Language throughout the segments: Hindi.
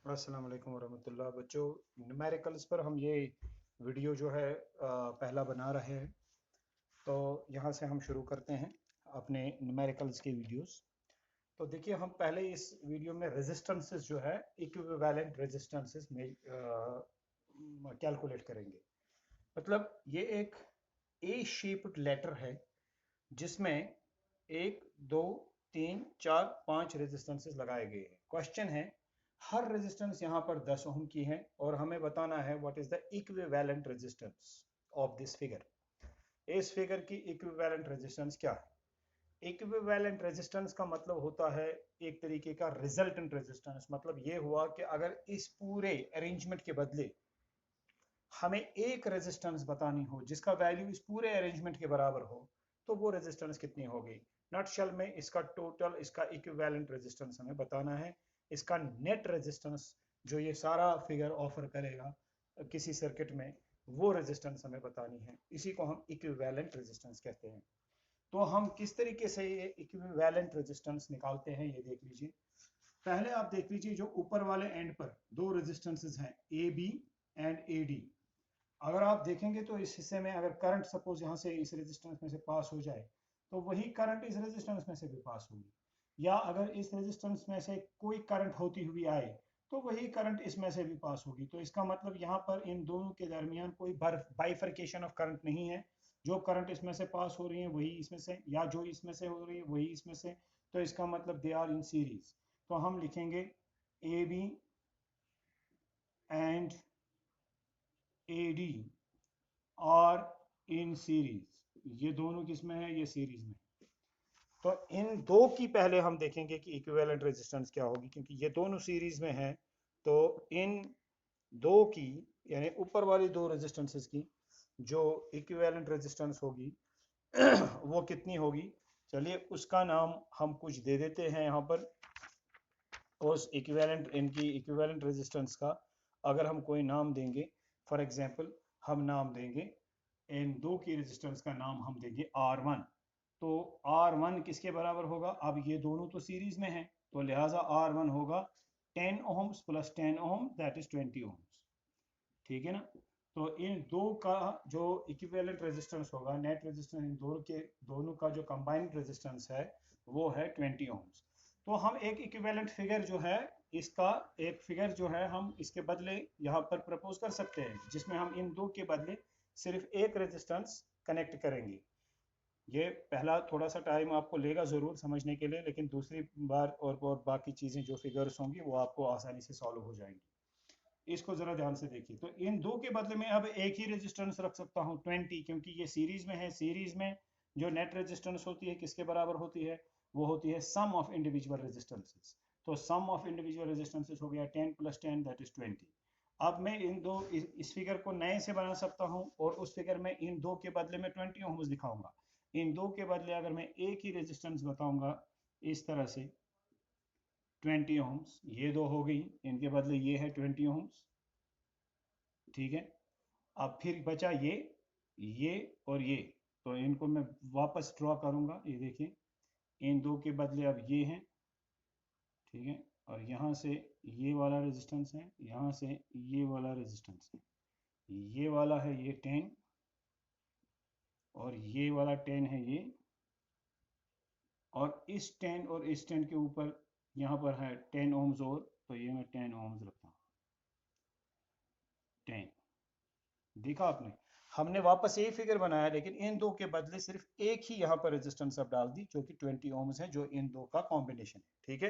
अस्सलाम वालेकुम वरहमतुल्लाह। बच्चों, न्यूमेरिकल्स पर हम ये वीडियो जो है पहला बना रहे हैं। तो यहाँ से हम शुरू करते हैं अपने न्यूमेरिकल्स के वीडियोस। तो देखिए, हम पहले इस वीडियो में रेजिस्टेंसेस जो है इक्विवेलेंट रेजिस्टेंसेस में कैलकुलेट करेंगे। मतलब ये एक ए शेप्ड लेटर है जिसमें एक, दो, तीन, चार, पांच रेजिस्टेंसेस लगाए गए हैं। क्वेश्चन है, हर रेजिस्टेंस यहाँ पर 10 ओम की है और हमें बताना है what is the equivalent resistance of this figure. इस फिगर की इक्विवेलेंट रेजिस्टेंस क्या है? इक्विवेलेंट रेजिस्टेंस का मतलब होता है एक तरीके का रिजल्टेंट रेजिस्टेंस। मतलब ये हुआ कि अगर इस पूरे अरेंजमेंट के बदले हमें एक रेजिस्टेंस बतानी हो जिसका वैल्यू इस पूरे अरेंजमेंट के बराबर हो, तो वो रेजिस्टेंस कितनी होगी? नटशेल में इसका टोटल, इसका इक्विवेलेंट रेजिस्टेंस हमें बताना है। इसका नेट रेजिस्टेंस जो ये सारा फिगर ऑफर करेगा किसी सर्किट में, वो रेजिस्टेंस हमें बतानी है। इसी को हम इक्विवेलेंट रेजिस्टेंस कहते हैं। तो हम किस तरीके से ये इक्विवेलेंट रेजिस्टेंस निकालते हैं ये देख लीजिए। पहले आप देख लीजिए, जो ऊपर वाले एंड पर दो रेजिस्टेंसेस हैं A B and A D. अगर आप देखेंगे तो इस हिस्से में अगर करंट सपोज यहाँ से इस रेजिस्टेंस में से पास हो जाए, तो वही करंट इस रेजिस्टेंस में से भी पास होगी। या अगर इस रेजिस्टेंस में से कोई करंट होती हुई आए, तो वही करंट इसमें से भी पास होगी। तो इसका मतलब यहाँ पर इन दोनों के दरमियान कोई बाइफर्केशन ऑफ करंट नहीं है। जो करंट इसमें से पास हो रही है वही इसमें से, या जो इसमें से हो रही है वही इसमें से। तो इसका मतलब दे आर इन सीरीज। तो हम लिखेंगे A B and A D और इन सीरीज। ये दोनों किसमें है? ये सीरीज में। तो इन दो की पहले हम देखेंगे कि इक्विवेलेंट रेजिस्टेंस क्या होगी, क्योंकि ये दोनों सीरीज में है। तो इन दो की, यानी ऊपर वाली दो रेजिस्टेंसेस की जो इक्विवेलेंट रेजिस्टेंस होगी वो कितनी होगी? चलिए उसका नाम हम कुछ दे देते हैं यहाँ पर। उस इक्विवेलेंट, इनकी इक्विवेलेंट रेजिस्टेंस का अगर हम कोई नाम देंगे, फॉर एग्जांपल हम नाम देंगे, इन दो की रेजिस्टेंस का नाम हम देंगे R1। तो R1 किसके बराबर होगा? अब ये दोनों तो सीरीज में हैं, तो लिहाजा R1 होगा 10 ohms plus 10 ohm, that is 20 ohms। ठीक है ना? तो इन दो का जो इक्विवेलेंट रेजिस्टेंस होगा, नेट रेजिस्टेंस इन दोनों का जो कंबाइंड रेजिस्टेंस है वो है 20 ohms। तो हम एक इक्विवेलेंट फिगर जो है, इसका एक फिगर जो है हम इसके बदले यहाँ पर प्रपोज कर सकते हैं, जिसमें हम इन दो के बदले सिर्फ एक रेजिस्टेंस कनेक्ट करेंगे। ये पहला थोड़ा सा टाइम आपको लेगा ज़रूर समझने के लिए, लेकिन दूसरी बार और बाकी चीज़ें जो फिगर्स होंगी वो आपको आसानी से सॉल्व हो जाएंगी। इसको जरा ध्यान से देखिए। तो इन दो के बदले में अब एक ही रेजिस्टेंस रख सकता हूँ 20, क्योंकि ये सीरीज में है। सीरीज में जो नेट रेजिस्टेंस होती है किसके बराबर होती है? वो होती है सम ऑफ इंडिविजुअल रेजिस्टेंसेस। तो सम ऑफ इंडिविजुअल रेजिस्टेंसेस हो गया 10 प्लस 10, दैट इज 20। अब मैं इन दो इस फिगर को नए से बना सकता हूँ और उस फिगर में इन दो के बदले में 20 ओम्स दिखाऊंगा। इन दो के बदले अगर मैं एक ही रेजिस्टेंस बताऊंगा इस तरह से 20 ओम्स, ये दो हो गई, इनके बदले ये है 20 ओम्स। ठीक है? अब फिर बचा ये और ये। तो इनको मैं वापस ड्रॉ करूंगा। ये देखिए, इन दो के बदले अब ये हैं। ठीक है? और यहाँ से ये वाला रेजिस्टेंस है, यहाँ से ये वाला रेजिस्टेंस है। ये वाला है ये 10, और ये वाला 10 है ये। और इस 10 और इस 10 के ऊपर यहाँ पर है 10 ओम्स और, तो ये मैं 10 ओम्स रखता हूँ। 10। देखा आपने? हमने वापस यही फिगर बनाया, लेकिन इन दो के बदले सिर्फ एक ही यहाँ पर रेजिस्टेंस अब डाल दी, जो कि 20 ओम्स है, जो इन दो का कॉम्बिनेशन है। ठीक है?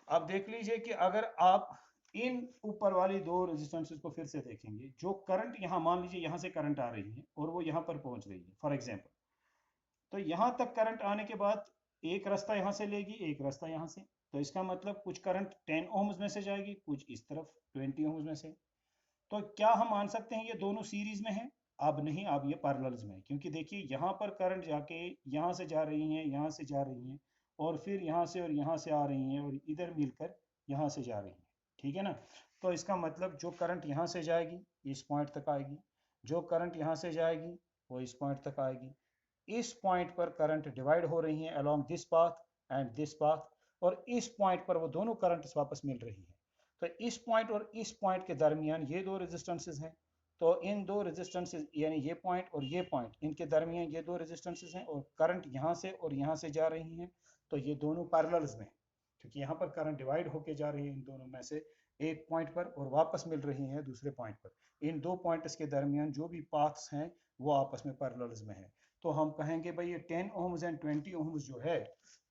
अब देख लीजिए कि अगर आप इन ऊपर वाली दो रेजिस्टेंसेस को फिर से देखेंगे, जो करंट यहाँ, मान लीजिए यहाँ से करंट आ रही है और वो यहाँ पर पहुंच रही है फॉर एग्जाम्पल। तो यहाँ तक करंट आने के बाद एक रास्ता यहाँ से लेगी, एक रास्ता यहाँ से। तो इसका मतलब कुछ करंट 10 ओम्स में से जाएगी, कुछ इस तरफ 20 ओम्स में से। तो क्या हम मान सकते हैं ये दोनों सीरीज में हैं? अब नहीं, अब ये पैरेलल्स में है, क्योंकि देखिए यहाँ पर करंट जाके यहाँ से जा रही हैं, यहाँ से जा रही हैं, और फिर यहाँ से और यहाँ से आ रही हैं, और इधर मिलकर यहाँ से जा रही हैं। ठीक है ना? तो इसका मतलब जो करंट यहाँ से जाएगी इस पॉइंट तक आएगी, जो करंट यहाँ से जाएगी वो इस पॉइंट तक आएगी। इस पॉइंट पर करंट डिवाइड हो रही हैं along this path and this path, और इस पॉइंट पर वो दोनों करंट वापस मिल रही है। तो इस पॉइंट और इस पॉइंट के दरमियान ये दो रेजिस्टेंसेस हैं, तो इन दो रेजिस्टेंसेस यानी ये पॉइंट और ये पॉइंट, इनके दरमियान ये दो रेजिस्टेंसेस हैं और करंट यहाँ से और यहाँ से जा रही हैं, तो ये दोनों पैरेलल्स में, क्योंकि यहाँ पर करंट डिवाइड होके जा रही है इन दोनों में से एक पॉइंट पर और वापस मिल रही है दूसरे पॉइंट पर। इन दो पॉइंट्स के दरमियान जो भी पाथ्स हैं वो आपस में पैरेलल्स में है। तो हम कहेंगे भाई ये 10 ohms एंड 20 ohms जो है,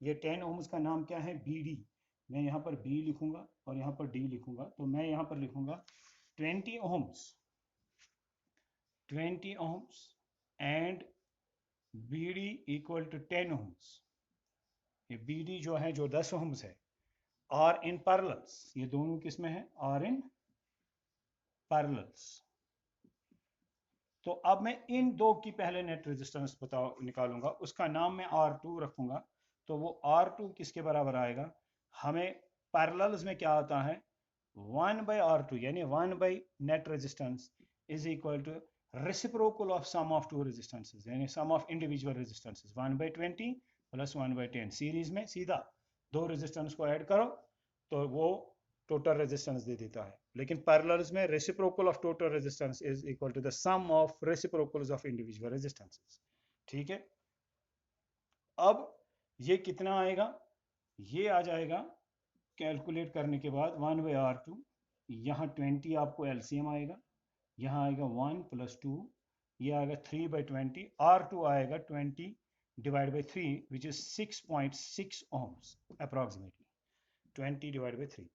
ये 10 ohms का नाम क्या है, बी डी। मैं यहाँ पर बी लिखूंगा और यहाँ पर डी लिखूंगा, तो मैं यहाँ पर लिखूंगा 20 ohms, 20 ohms and B D equal to 10 ohms। ये बी डी जो है जो 10 ohms है, आर इन पैरेलल्स, ये दोनों किस में है, आर इन पैरेलल्स। तो अब मैं इन दो की पहले नेट रेजिस्टेंस बताओ निकालूंगा, उसका नाम मैं R2 रखूंगा। तो वो R2 किसके बराबर आएगा, हमें पैरेलल्स में क्या आता है, 1/R2 यानी 1 net resistance is equal to reciprocal of sum of two resistances, यानी sum of individual resistances 1/20 plus 1/10। Series में सीधा दो रेजिस्टेंस को ऐड करो तो वो टोटल रेजिस्टेंस दे देता है, लेकिन पैरेलल्स में reciprocal of total resistance is equal to the sum of reciprocals of individual resistances. ठीक है, अब ये कितना आएगा, ये आ जाएगा कैलकुलेट करने के बाद 1/R2, यहाँ 20 आपको एलसीएम आएगा, यहाँ आएगा 1 + 2, ये आएगा 3/20, R2 आएगा 20 divide by 3 which is 6.6 ohms approximately, 20 divide by 3।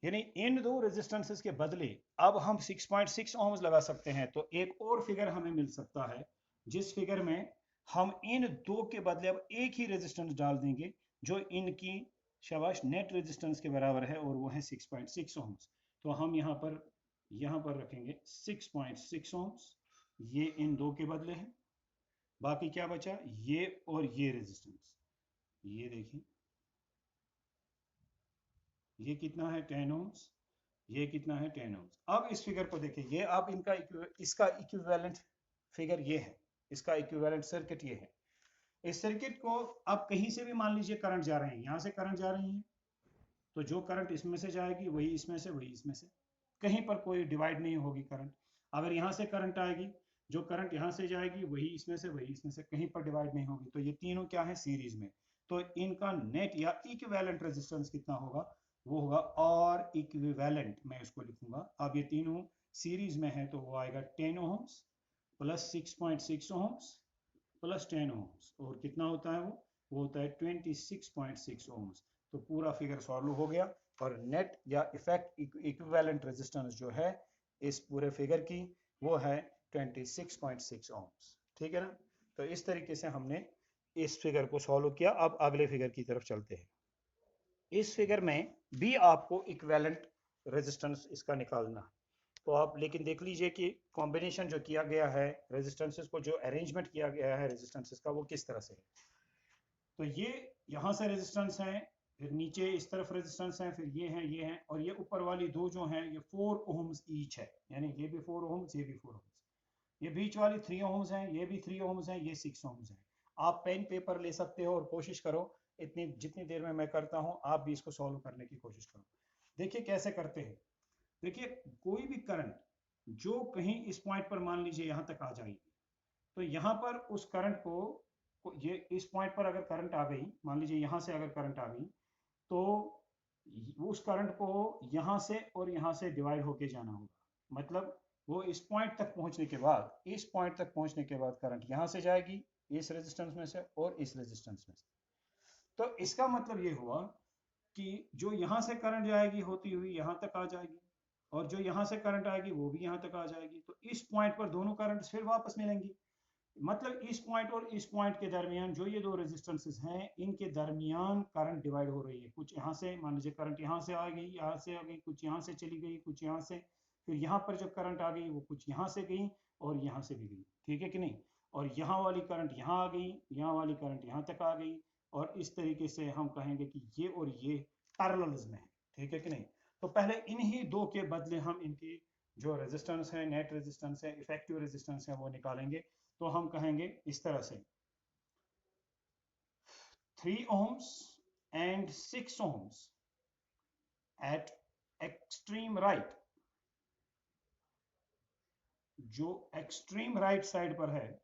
यानी इन दो रेजिस्टेंसेस के बदले अब हम 6.6 ohms लगा सकते हैं। तो एक और फिगर हमें मिल सकता है जिस फिगर में हम इन दो के बदले अब एक ही रेजिस्टेंस डाल देंगे जो इनकी शाबाश नेट रेजिस्टेंस के बराबर है और वो है 6.6 ohms। तो हम यहाँ पर रखेंगे 6.6 ohms, ये इन दो के बदले है। बाकी क्या बचा, ये और ये रेजिस्टेंस, ये देखिए ये कितना है 10 ohms, ये कितना है 10 ohms। अब इस फिगर को देखिए, ये अब इसका इक्विवेलेंट फिगर ये है, इसका इक्विवेलेंट सर्किट ये है। इस सर्किट को अब कहीं से भी मान लीजिए करंट जा रहे हैं, यहाँ से करंट जा रही है, तो जो करंट इसमें से जाएगी वही इसमें से, वही इसमें से, कहीं पर कोई डिवाइड नहीं होगी करंट। अगर यहाँ से करंट आएगी, जो करंट यहाँ से जाएगी वही इसमें से, वही इसमें से, कहीं पर डिवाइड नहीं होगी। तो ये तीनों क्या है, सीरीज में। तो इनका नेट या इक्विवेलेंट रेजिस्टेंस कितना होगा, वो होगा और इक्विवेलेंट, मैं इसको लिखूंगा। अब ये तीनों सीरीज में है तो वो आएगा 10 ohms plus 6.6 ohms plus 10 ohms, और कितना होता है वो होता है 26.6 ohms। तो पूरा फिगर सॉल्व हो गया और नेट या इफेक्ट इक्विवेलेंट रेजिस्टेंस जो है इस पूरे फिगर की वो है 26.6 ohms। ठीक है ना। तो इस तरीके से हमने इस फिगर को सॉल्व किया। अब अगले फिगर की तरफ चलते हैं। इस फिगर में भी आपको इक्विवेलेंट रेजिस्टेंस इसका निकालना है। तो आप लेकिन देख लीजिए कि कॉम्बिनेशन जो किया गया है रेजिस्टेंसेस को, जो अरेंजमेंट किया गया है रेजिस्टेंसेस का, वो किस तरह से है। तो ये यहाँ से रेजिस्टेंस है, फिर नीचे इस तरफ रेजिस्टेंस है, फिर ये है, और ये ऊपर वाली दो जो हैं ये 4 ohms ईच है, यानी ये भी 4 ohms, ये भी 4 ohms। ये बीच वाली 3 ohms है, ये भी 3 ohms है, ये 6 ohms है। आप पेन पेपर ले सकते हो और कोशिश करो, इतनी जितनी देर में मैं करता हूँ आप भी इसको सॉल्व करने की कोशिश करो। देखिए कैसे करते हैं। देखिए कोई भी करंट जो कहीं इस पॉइंट पर मान लीजिए यहाँ तक आ जाएगी, तो यहाँ पर उस करंट को ये इस पॉइंट पर अगर करंट आ गई, मान लीजिए यहाँ से अगर करंट आ गई, तो उस करंट को यहाँ से और यहाँ से डिवाइड होके जाना होगा। मतलब वो इस पॉइंट तक पहुंचने के बाद, इस पॉइंट तक पहुंचने के बाद करंट यहाँ से जाएगी इस रेजिस्टेंस में से और इस रेजिस्टेंस में से। तो इसका मतलब ये हुआ कि जो यहाँ से करंट जाएगी होती हुई यहाँ तक आ जाएगी, और जो यहाँ से करंट आएगी वो भी यहाँ तक आ जाएगी। तो इस पॉइंट पर दोनों करंट फिर वापस मिलेंगी। मतलब इस पॉइंट और इस पॉइंट के दरमियान जो ये दो रेजिस्टेंसेस हैं, इनके दरमियान करंट डिवाइड हो रही है। कुछ यहाँ से मान लीजिए करंट यहाँ से आ गई, यहाँ से आ गई, कुछ यहाँ से चली गई, कुछ यहाँ से, फिर यहाँ पर जब करंट आ गई वो कुछ यहाँ से गई और यहाँ से भी गई। ठीक है कि नहीं। और यहाँ वाली करंट यहाँ आ गई, यहाँ वाली करंट यहाँ तक आ गई, और इस तरीके से हम कहेंगे कि ये और ये पैरेलल्स में है। ठीक है कि नहीं। तो पहले इन्हीं दो के बदले हम इनकी जो रेजिस्टेंस है, नेट रेजिस्टेंस है, इफेक्टिव रेजिस्टेंस है, वो निकालेंगे। तो हम कहेंगे इस तरह से 3 ohms and 6 ohms at extreme right, जो एक्सट्रीम राइट साइड पर है,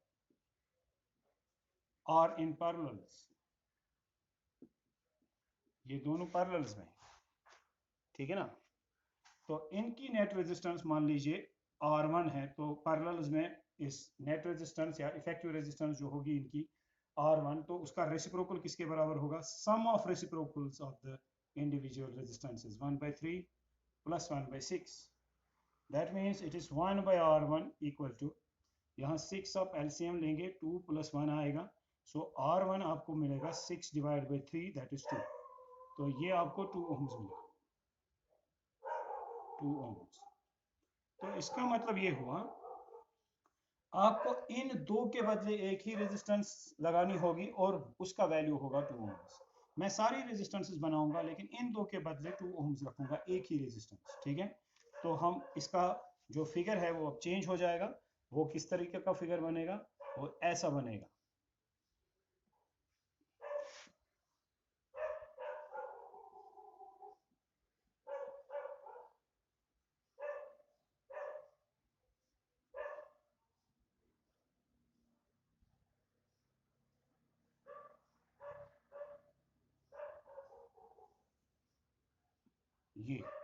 और इन पैरेलल्स, ये दोनों पैरेलल्स में, ठीक है ना। तो इनकी नेट रेजिस्टेंस मान लीजिए R1 है, तो पैरेलल्स में इस नेट रेजिस्टेंस या इफेक्टिव रेजिस्टेंस जो होगी इनकी R1, तो उसका रेसिप्रोकल किसके बराबर होगा, sum of reciprocals of the individual resistances, 1/3 plus 1/6, that means it is 1/R1 equal to, यहाँ 6 आप एलसीएम लेंगे 2 + 1 आएगा, सो R1 आपको मिलेगा 6/3, दैट इज 2, तो ये आपको 2 ओम्स मिला, 2 ओम्स। तो इसका मतलब ये हुआ आपको इन दो के बदले एक ही रेजिस्टेंस लगानी होगी और उसका वैल्यू होगा 2 ओम्स। मैं सारी रेजिस्टेंसेस बनाऊंगा लेकिन इन दो के बदले 2 ओम्स रखूंगा, एक ही रेजिस्टेंस, ठीक है। तो हम इसका जो फिगर है वो अब चेंज हो जाएगा, वो किस तरीके का फिगर बनेगा, वो ऐसा बनेगा।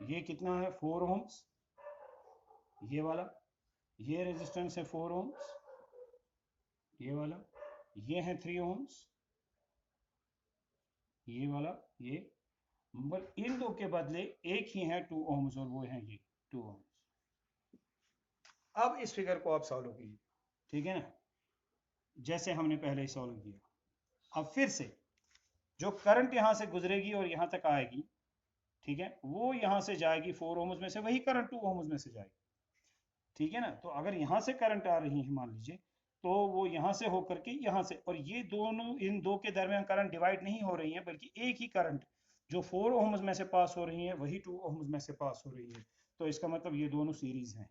ये कितना है, 4 ओम्स, ये वाला, ये रेजिस्टेंस है 4 ओम्स, ये वाला, ये है 3 ओम्स, ये वाला, ये, मगर इन दो के बदले एक ही है 2 ओम्स और वो है ये 2 ओम्स। अब इस फिगर को आप सॉल्व कीजिए, ठीक है ना, जैसे हमने पहले सॉल्व किया। अब फिर से जो करंट यहां से गुजरेगी और यहां तक आएगी, ठीक है, वो यहां से जाएगी 4 ओम्स में से, वही करंट 2 ओम्स में से जाएगी, ठीक है ना। तो अगर यहां से करंट आ रही है मान लीजिए, तो वो यहां से होकर के यहां से, और ये दोनों, इन दो के दरमियान करंट डिवाइड नहीं हो रही है, बल्कि एक ही करंट जो 4 ओम्स में से पास हो रही है वही 2 ओम्स में से पास हो रही है, तो इसका मतलब ये दोनों सीरीज हैं।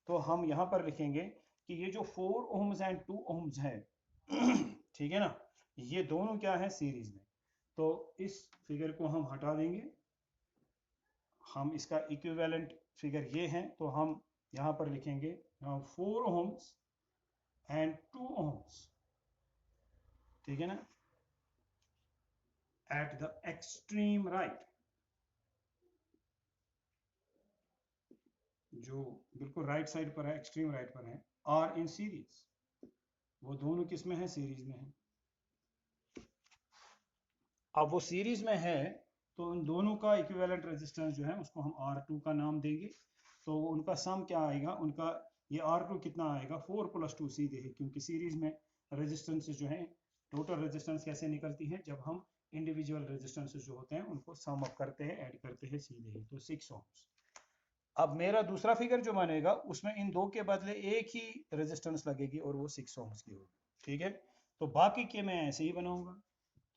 तो हम यहां पर लिखेंगे कि ये जो 4 ओम्स एंड 2 ओम्स है ठीक है ना, ये दोनों क्या है, सीरीज में। तो इस फिगर को हम हटा देंगे, हम इसका इक्विवेलेंट फिगर ये है, तो हम यहां पर लिखेंगे 4 ओम्स एंड 2 ओम्स, ठीक है ना, एट द एक्सट्रीम राइट, जो बिल्कुल राइट साइड पर है, एक्सट्रीम राइट पर है, और इन सीरीज, वो दोनों किस में है, सीरीज में है। अब वो सीरीज में है, तो उन दोनों का इक्विवेलेंट रेजिस्टेंस जो है उसको हम R2 का नाम देंगे। तो उनका सम क्या आएगा, उनका ये R2 कितना आएगा, 4 + 2 सीधे है, क्योंकि सीरीज में रेजिस्टेंस जो है, टोटल रेजिस्टेंस कैसे निकलती है, जब हम इंडिविजुअल रेजिस्टेंसेस जो होते हैं उनको सम अप करते हैं, ऐड करते हैं सीधे ही, तो 6 ओम्स। अब मेरा दूसरा फिगर जो बनेगा उसमें इन दो के बदले एक ही रेजिस्टेंस लगेगी और वो 6 ओम्स की होगी, ठीक है। तो बाकी के मैं ऐसे ही बनाऊंगा,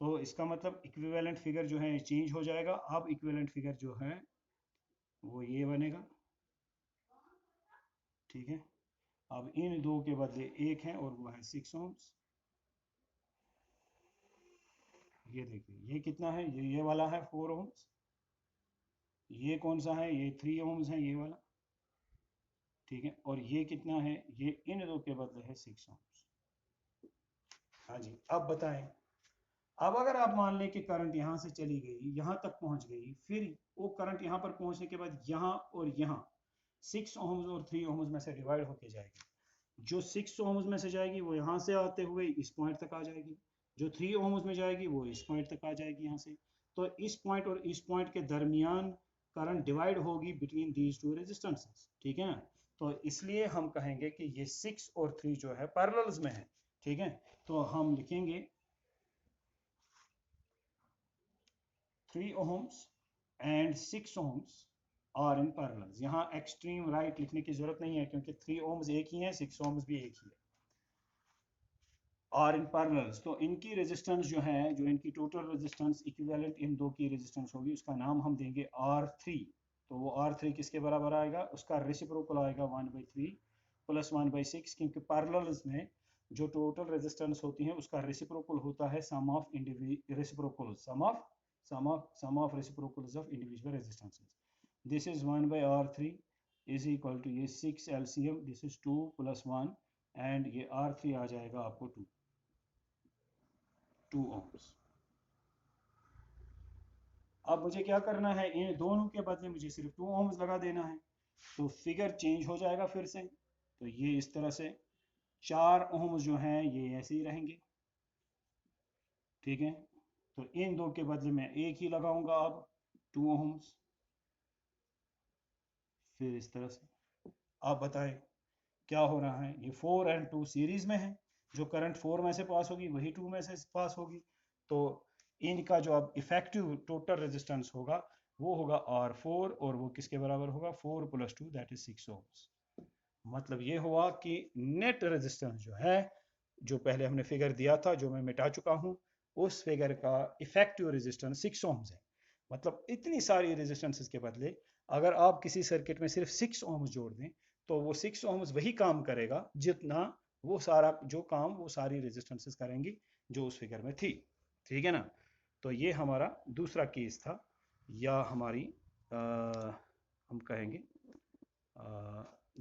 तो इसका मतलब इक्विवेलेंट फिगर जो है चेंज हो जाएगा। अब इक्विवेलेंट फिगर जो है वो ये बनेगा, ठीक है। अब इन दो के बदले एक है और वो है 6 ओम्स। ये देखिए ये कितना है, ये वाला है 4 ओम्स, ये कौन सा है, ये 3 ओम्स है, ये वाला, ठीक है। और ये कितना है, ये इन दो के बदले है 6 ओम्स। हाँ जी, अब बताएं, अब अगर आप मान लें कि करंट यहाँ से चली गई, यहाँ तक पहुंच गई, फिर वो करंट यहाँ पर पहुंचने के बाद यहाँ और यहाँ 6 ओम्स और 3 ओम्स में से डिवाइड होके जाएगी। जो 6 ओम्स में से जाएगी वो यहाँ से आते हुए इस पॉइंट तक आ जाएगी, जो 3 ओम्स में जाएगी वो इस पॉइंट तक आ जाएगी यहाँ से। तो इस पॉइंट और इस पॉइंट के दरमियान करंट डिवाइड होगी बिटवीन दीज टू रेजिस्टेंसेस, ठीक है ना। तो इसलिए हम कहेंगे कि ये 6 और 3 जो है पैरेलल्स में है, ठीक है। तो हम लिखेंगे 3 ohms and 6 ohms are in parallels। यहाँ एक्सट्रीम राइट लिखने की जरूरत नहीं है क्योंकि 3 ohms एक ही है, 6 ohms भी एक ही है, और इन पैरेलल्स। तो इनकी रेजिस्टेंस जो है, जो इनकी टोटल रेजिस्टेंस इक्विवेलेंट इन दो की रेजिस्टेंस होगी, उसका नाम हम देंगे R3। तो वो R3 किसके बराबर आएगा, उसका रेसिप्रोकल आएगा 1/3 + 1/6, क्योंकि पैरेलल्स में जो टोटल रेजिस्टेंस होती है उसका रेसिप्रोकल होता है sum of reciprocals, sum of reciprocals of individual resistances. This is 1/R3 is equal to ये 6 LCM, दिस इज 2 + 1 एंड ये R3 आ जाएगा आपको 2 ohms। अब मुझे क्या करना है, इन दोनों के बदले मुझे सिर्फ 2 ohms लगा देना है, तो फिगर चेंज हो जाएगा फिर से। तो ये इस तरह से 4 ohms जो हैं ये ऐसे ही रहेंगे, ठीक है। तो इन दो के बदले में एक ही लगाऊंगा अब 2 ohms, फिर इस तरह से। आप बताएं क्या हो रहा है, ये 4 और 2 सीरीज में है, जो करंट 4 में से पास होगी वही 2 में से पास होगी, तो इनका जो अब इफेक्टिव टोटल रेजिस्टेंस होगा वो होगा R4, और वो किसके बराबर होगा, 4 + 2 दैट इज 6 ohms। मतलब ये हुआ कि नेट रेजिस्टेंस जो है, जो पहले हमने फिगर दिया था जो मैं मिटा चुका हूं, उस फिगर का इफेक्टिव रेजिस्टेंस 6 ohms है। मतलब इतनी सारी रेजिस्टेंसेस के बदले अगर आप किसी सर्किट में सिर्फ 6 ohms जोड़ दें तो वो 6 ohms वही काम करेगा जितना वो सारा जो काम वो सारी रेजिस्टेंसेस करेंगी जो उस फिगर में थी, ठीक है ना। तो ये हमारा दूसरा केस था, या हमारी हम कहेंगे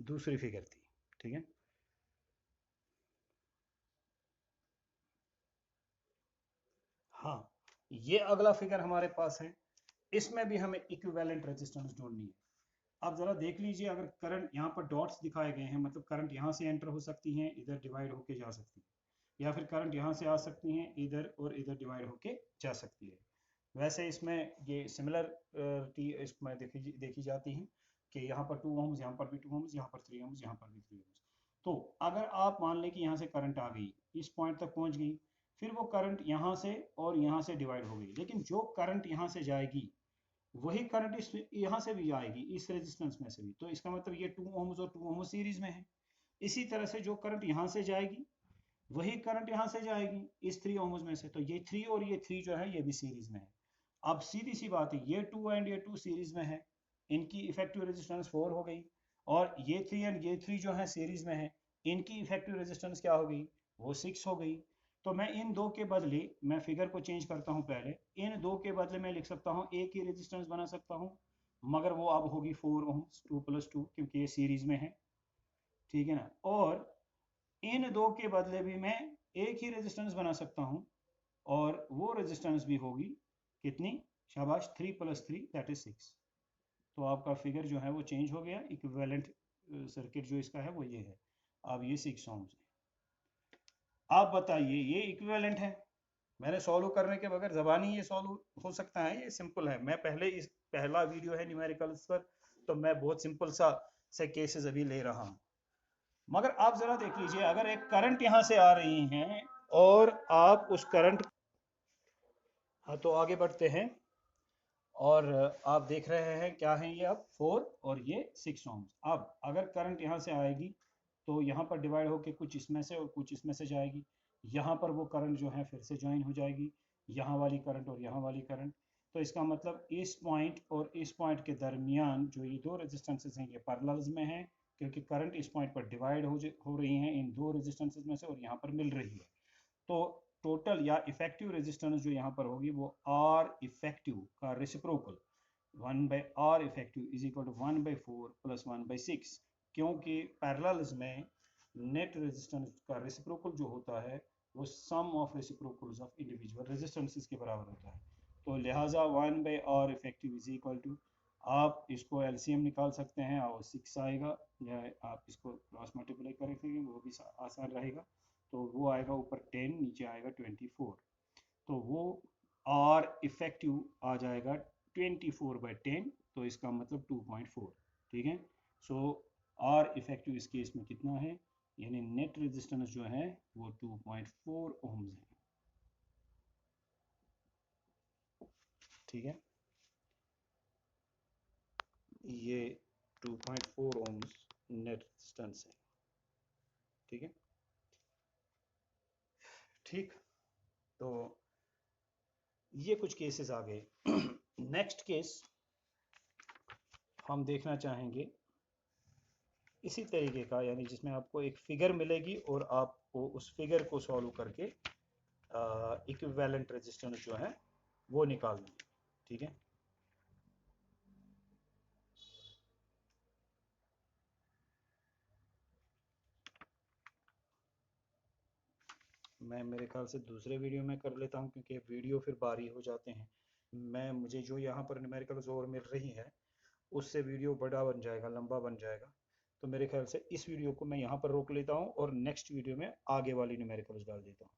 दूसरी फिगर थी, ठीक है। हाँ, ये अगला फिगर हमारे पास है, इसमें भी हमें इक्विवेलेंट रेजिस्टेंस ढूंढनी है। अब जरा देख लीजिए, अगर करंट यहाँ पर डॉट्स दिखाए गए हैं, मतलब करंट यहाँ से एंटर हो सकती हैं, इधर डिवाइड होके जा सकती है, या फिर करंट यहाँ से आ सकती हैं इधर और इधर डिवाइड होके जा सकती है। वैसे इसमें ये सिमिलर इसमें देखी जाती है कि यहाँ पर 2 ohms, यहाँ पर भी 2 ohms, यहाँ पर 3 ohms, यहाँ पर भी 3 ohms। तो अगर आप मान लें कि यहाँ से करंट आ गई, इस पॉइंट तक पहुँच गई, फिर वो करंट यहाँ से और यहाँ से डिवाइड हो गई, लेकिन जो करंट यहाँ से जाएगी वही करंट इस यहाँ से भी आएगी, इस रेजिस्टेंस में से भी। तो इसका मतलब ये 2 ohms और 2 ohms सीरीज में है। इसी तरह से जो करंट यहाँ से जाएगी वही करंट यहाँ से जाएगी इस 3 ohms में से। तो ये 3 और ये 3 जो है ये भी सीरीज में है। अब सीधी सी बात है, ये 2 एंड ये 2 सीरीज में है, इनकी इफेक्टिव रेजिस्टेंस 4 हो गई, और ये 3 एंड ये 3 जो है सीरीज में है, इनकी इफेक्टिव रेजिस्टेंस क्या हो गई, वो 6 हो गई। तो मैं इन दो के बदले, मैं फिगर को चेंज करता हूँ पहले, इन दो के बदले मैं लिख सकता हूँ एक ही रेजिस्टेंस बना सकता हूँ, मगर वो अब होगी 4 ohms 2 + 2, क्योंकि ये सीरीज में है, ठीक है ना। और इन दो के बदले भी मैं एक ही रेजिस्टेंस बना सकता हूँ, और वो रेजिस्टेंस भी होगी कितनी, शाबाश, 3 + 3 दैट इज 6। तो आपका फिगर जो है वो चेंज हो गया, इक्विवेलेंट सर्किट जो इसका है वो ये है। अब ये 6 ohms है। आप बताइए ये इक्विवेलेंट है, मैंने सॉल्व करने के बगैर जबानी ये सॉल्व हो सकता है, ये सिंपल है। मैं पहले इस पहला वीडियो है न्यूमेरिकल्स पर, तो मैं बहुत सिंपल सा से केसेस अभी ले रहा हूँ। मगर आप जरा देख लीजिए, अगर एक करंट यहाँ से आ रही है और आप उस करंट, हाँ तो आगे बढ़ते हैं, और आप देख रहे हैं क्या है ये, अब 4 और ये 6 ohms। अब अगर करंट यहाँ से आएगी तो यहाँ पर डिवाइड होके कुछ इसमें से और कुछ इसमें से जाएगी, यहाँ पर वो करंट जो है फिर से ज्वाइन हो जाएगी, यहाँ वाली करंट और यहाँ वाली करंट। तो इसका मतलब इस पॉइंट और इस पॉइंट के दरमियान जो ये दो रेजिस्टेंसेस हैं ये पैरेलल्स में हैं, क्योंकि करंट इस पॉइंट पर डिवाइड हो रही हैं इन दो रेजिस्टेंसेस में से और यहाँ पर मिल रही है। तो टोटल या इफेक्टिव रेजिस्टेंस जो यहाँ पर होगी वो आर इफेक्टिव का reciprocal 1/R effective is equal to 1/4 + 1/6, क्योंकि पैरेलल्स में नेट रेजिस्टेंस का रेसिप्रोकल जो होता है वो sum of reciprocals of individual resistances के बराबर होता है। तो लिहाजा 1/R effective is equal to, आप इसको एलसीएम निकाल सकते हैं और 6 आएगा, या आप इसको क्रॉस मल्टीप्लाई करेंगे वो भी आसान रहेगा। तो वो आएगा ऊपर 10, नीचे आएगा 24, तो वो आर इफेक्टिव आ जाएगा 24/10, तो इसका मतलब 2.4, ठीक है। सो आर इफेक्टिव इस केस में कितना है, यानी नेट रेजिस्टेंस जो है वो 2.4 ohms है, ठीक है। ये 2.4 ohms नेट रेजिस्टेंस है, ठीक है। ठीक, तो ये कुछ केसेस आ गए। नेक्स्ट केस हम देखना चाहेंगे इसी तरीके का, यानी जिसमें आपको एक फिगर मिलेगी और आपको उस फिगर को सॉल्व करके इक्विवेलेंट रेजिस्टेंस जो है वो निकालना है, ठीक है। मैं मेरे ख्याल से दूसरे वीडियो में कर लेता हूँ, क्योंकि वीडियो फिर भारी हो जाते हैं। मुझे जो यहाँ पर न्यूमेरिकल्स और मिल रही है उससे वीडियो बड़ा बन जाएगा, लंबा बन जाएगा। तो मेरे ख्याल से इस वीडियो को मैं यहाँ पर रोक लेता हूँ और नेक्स्ट वीडियो में आगे वाली न्यूमेरिकल्स डाल देता हूँ।